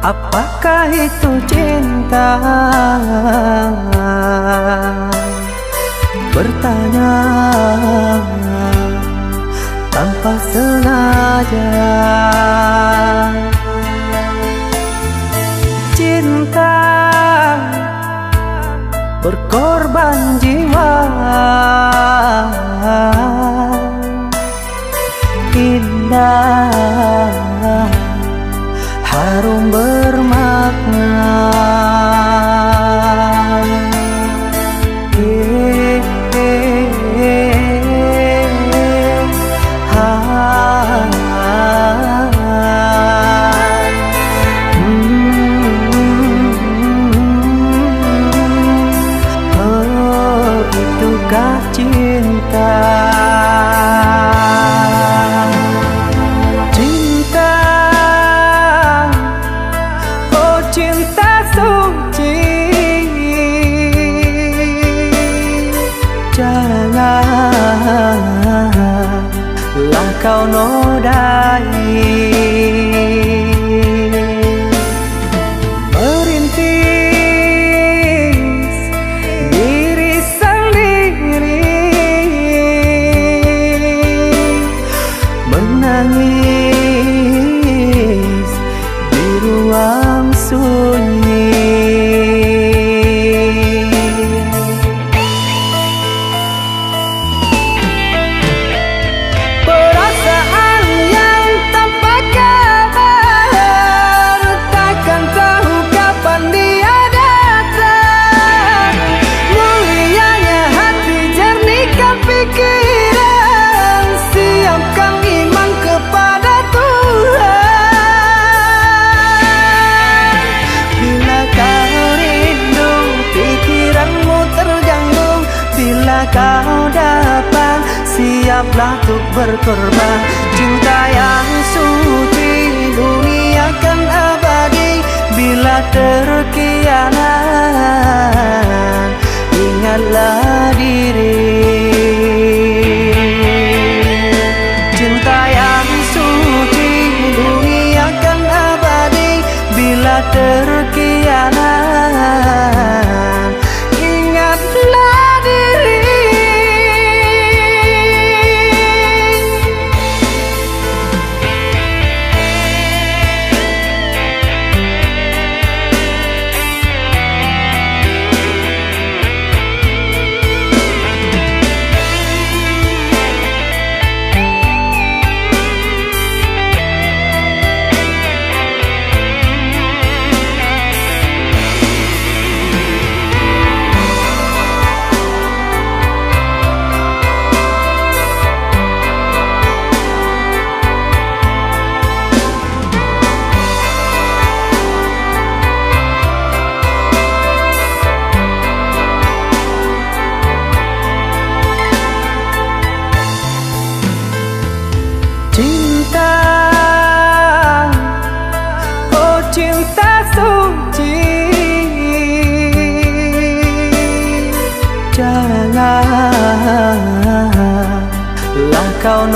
Apakah itu cinta? Bertanya tanpa sengaja. Cinta berkorban jiwa, indah, harum bermakna. Itukah cinta? Cinta, oh cinta suci, janganlah kau nodai. Menangis di ruang sunyi. Perasaan yang tanpa kabar, takkan tahu kapan dia datang. Mulianya hati, jernihkan pikiran, siapkan iman kepada Tuhan. Bila kau rindu, pikiranmu terganggu, bila kau dapat, siaplah untuk berkorban. Cinta yang suci, dunia kan abadi. Bila terkianat, ingatlah diri. Cinta yang suci, dunia kan abadi. Bila terkianat, ingatlah diri. Cinta, oh cinta suci, janganlah kau